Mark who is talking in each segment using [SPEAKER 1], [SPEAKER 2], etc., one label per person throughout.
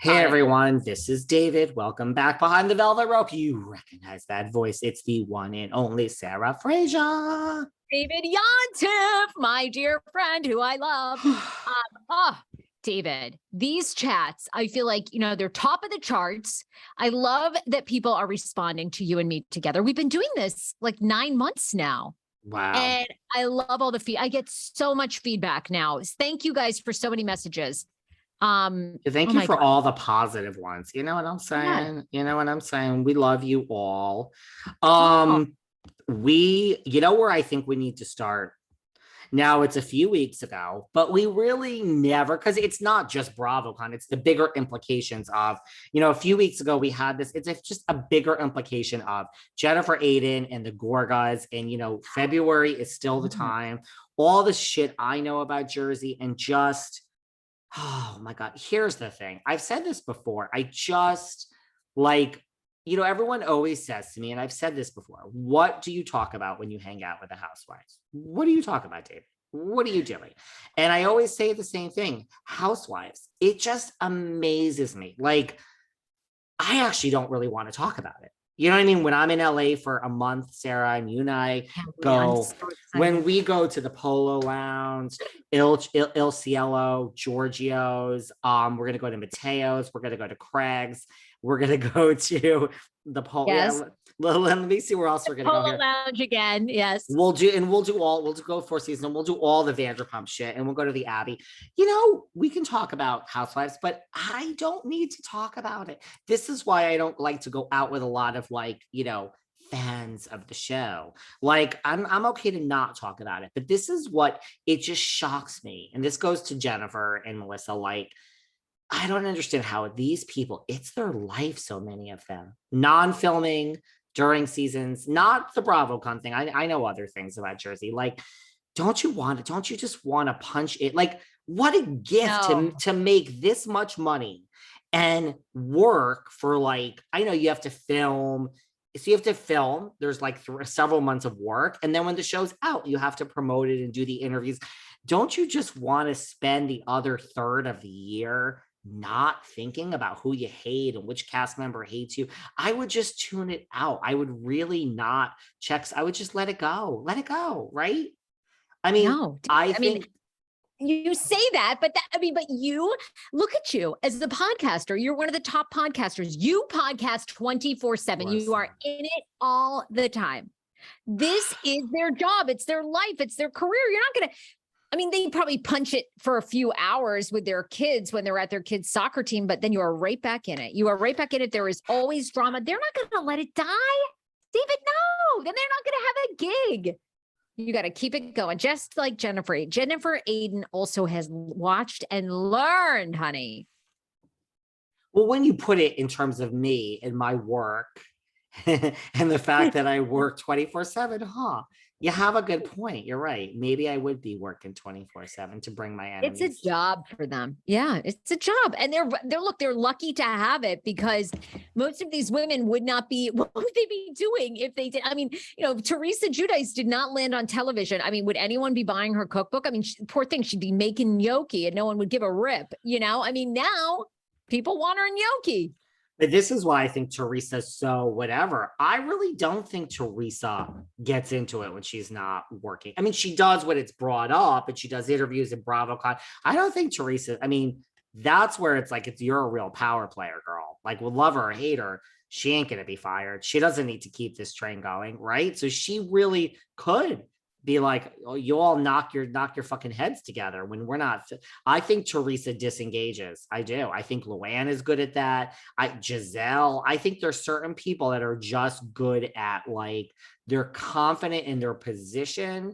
[SPEAKER 1] Hey everyone, this is David. Welcome back behind the velvet rope. You recognize that voice. It's the one and only Sarah Fraser.
[SPEAKER 2] David Yontif, my dear friend who I love. David, these chats, I feel like, they're top of the charts. I love that people are responding to you and me together. We've been doing this like 9 months now.
[SPEAKER 1] Wow.
[SPEAKER 2] And I love all the feedback. I get so much feedback now. Thank you guys for so many messages.
[SPEAKER 1] Thank you for all the positive ones. You know what I'm saying? Yeah. You know what I'm saying? We love you all. Where I think we need to start. Now it's a few weeks ago, but we really never, because it's not just BravoCon, it's the bigger implications of, a few weeks ago we had this, it's just a bigger implication of Jennifer Aydin and the Gorgas, and February is still the time. All the shit I know about Jersey and just, oh my God, here's the thing. I've said this before. I just everyone always says to me, and I've said this before, what do you talk about when you hang out with the Housewives? What do you talk about, David? What are you doing? And I always say the same thing, Housewives. It just amazes me. Like, I actually don't really want to talk about it. You know what I mean? When I'm in LA for a month, Sarah, and you and I go, when we go to the Polo Lounge, Il Cielo, Giorgio's, we're going to go to Matteo's, we're going to go to Craig's, we're going to go to the Polo. Yes. Yeah, let me see where else we're going to go.
[SPEAKER 2] Polo Lounge again. Yes.
[SPEAKER 1] We'll go Four Seasons, and we'll do all the Vanderpump shit, and we'll go to the Abbey. We can talk about Housewives, but I don't need to talk about it. This is why I don't like to go out with a lot of fans of the show. Like, I'm okay to not talk about it, but this is what it just shocks me. And this goes to Jennifer and Melissa. Like, I don't understand how these people, it's their life, so many of them, non-filming during seasons, not the BravoCon thing. I know other things about Jersey. Like, don't you just want to punch it? Like, what a gift to make this much money and work for, I know you have to film. So you have to film, there's several months of work. And then when the show's out, you have to promote it and do the interviews. Don't you just want to spend the other third of the year not thinking about who you hate and which cast member hates you? I would just tune it out. I would really not check. I would just let it go, right? I mean, no, I think
[SPEAKER 2] you say that, but you look at you as the podcaster. You're one of the top podcasters. You podcast 24/7. You are in it all the time. This is their job. It's their life. It's their career. You're not going to, they probably punch it for a few hours with their kids when they're at their kids' soccer team, but then you are right back in it. You are right back in it. There is always drama. They're not going to let it die. David, no. Then they're not going to have a gig. You got to keep it going. Just like Jennifer. Jennifer Aydin also has watched and learned, honey.
[SPEAKER 1] Well, when you put it in terms of me and my work and the fact that I work 24/7, you have a good point. You're right. Maybe I would be working 24/7 to bring my enemies.
[SPEAKER 2] It's a job for them. Yeah, it's a job. And they're lucky to have it, because most of these women would not be, what would they be doing if they did? Teresa Giudice did not land on television. Would anyone be buying her cookbook? Poor thing, she'd be making gnocchi and no one would give a rip, now people want her in gnocchi.
[SPEAKER 1] But this is why I think Teresa's so whatever. I really don't think Teresa gets into it when she's not working. She does when it's brought up, and she does interviews in BravoCon. I don't think Teresa, that's where it's you're a real power player, girl. We'll love her or hate her, she ain't going to be fired. She doesn't need to keep this train going, right? So she really could be like, oh, you all knock your fucking heads together when we're not. I think Teresa disengages. I do. I think Luann is good at that. Giselle, I think there's certain people that are just good at, they're confident in their position.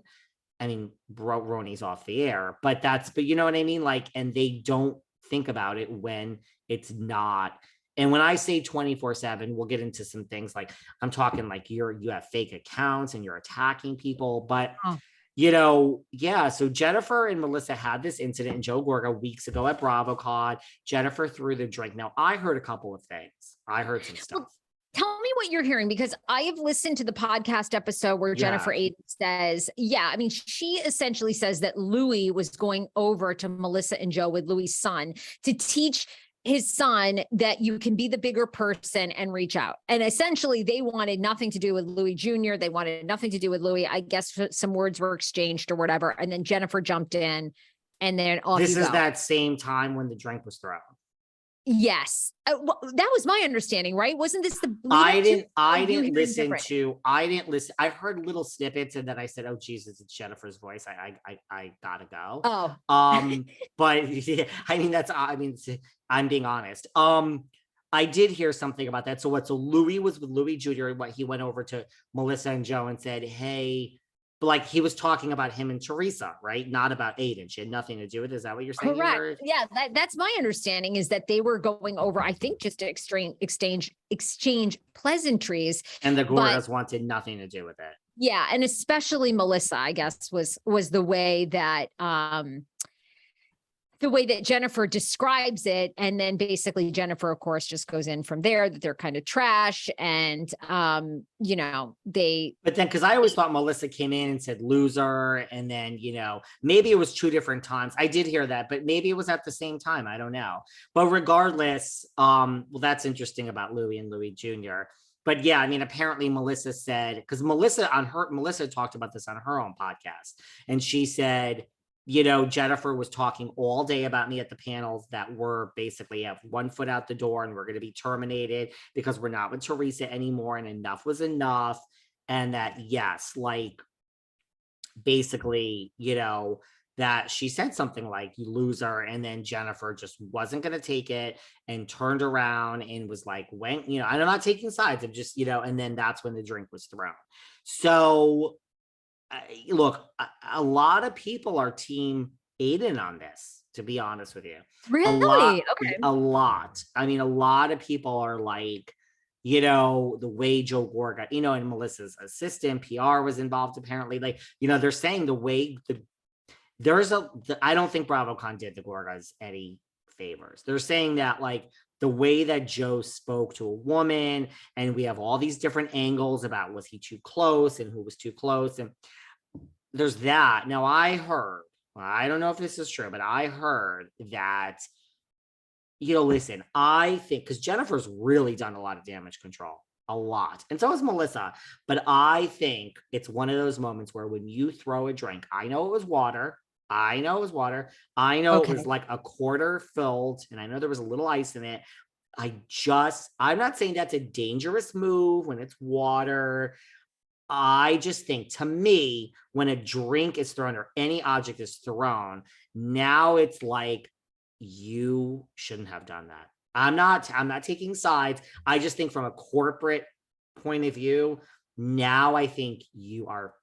[SPEAKER 1] Roni's off the air, but you know what I mean? And they don't think about it when it's not. And when I say 24/7, we'll get into some things I'm talking you have fake accounts and you're attacking people, but so Jennifer and Melissa had this incident in Joe Gorga weeks ago at BravoCon. Jennifer threw the drink. Now, I heard a couple of things. I heard some stuff.
[SPEAKER 2] Tell me what you're hearing, because I have listened to the podcast episode where Jennifer Aydin says, she essentially says that Louis was going over to Melissa and Joe with Louis' son to teach his son that you can be the bigger person and reach out. And essentially they wanted nothing to do with Louis Jr. They wanted nothing to do with Louis. I guess some words were exchanged or whatever. And then Jennifer jumped in and then off
[SPEAKER 1] This
[SPEAKER 2] you
[SPEAKER 1] is
[SPEAKER 2] go.
[SPEAKER 1] that same time when the drink was thrown.
[SPEAKER 2] Yes. Well, that was my understanding, right? Wasn't this the
[SPEAKER 1] I didn't
[SPEAKER 2] listen.
[SPEAKER 1] I heard little snippets and then I said, oh Jesus, it's Jennifer's voice. I gotta go.
[SPEAKER 2] Oh.
[SPEAKER 1] But yeah, I'm being honest. I did hear something about that. So Louis was with Louis Jr. What he went over to Melissa and Joe and said, hey, like he was talking about him and Teresa, right? Not about Aydin. She had nothing to do with it. Is that what you're saying?
[SPEAKER 2] Correct. Yeah, that's my understanding is that they were going over, I think, just to exchange pleasantries.
[SPEAKER 1] And the Gorgas wanted nothing to do with it.
[SPEAKER 2] Yeah, and especially Melissa, I guess, was the way that Jennifer describes it. And then basically Jennifer, of course, just goes in from there that they're kind of trash. And, but
[SPEAKER 1] then, cause I always thought Melissa came in and said loser. And then, maybe it was 2 different times. I did hear that, but maybe it was at the same time. I don't know. But regardless, well, that's interesting about Louis and Louis Jr. But yeah, I mean, apparently Melissa said, because Melissa talked about this on her own podcast. And she said, Jennifer was talking all day about me at the panels that we're basically have one foot out the door and we're going to be terminated because we're not with Teresa anymore and enough was enough. And that, yes, like basically, that she said something like you loser. And then Jennifer just wasn't going to take it and turned around and was like, I'm not taking sides. I'm just, and then that's when the drink was thrown. So look, a lot of people are team Aydin on this, to be honest with you.
[SPEAKER 2] Really? Okay.
[SPEAKER 1] A lot. I mean, a lot of people are like, the way Joe Gorga, and Melissa's assistant, PR was involved apparently. Like, they're saying the way I don't think BravoCon did the Gorgas any favors. They're saying that like the way that Joe spoke to a woman, and we have all these different angles about was he too close and who was too close. And there's that. Now I don't know if this is true, but I heard that, listen, I think because Jennifer's really done a lot of damage control, a lot. And so is Melissa. But I think it's one of those moments where when you throw a drink, I know it was water. I know it was like a quarter filled, and I know there was a little ice in it. I'm not saying that's a dangerous move when it's water. I just think, to me, when a drink is thrown or any object is thrown, now it's like you shouldn't have done that. I'm not taking sides. I just think from a corporate point of view, now I think you are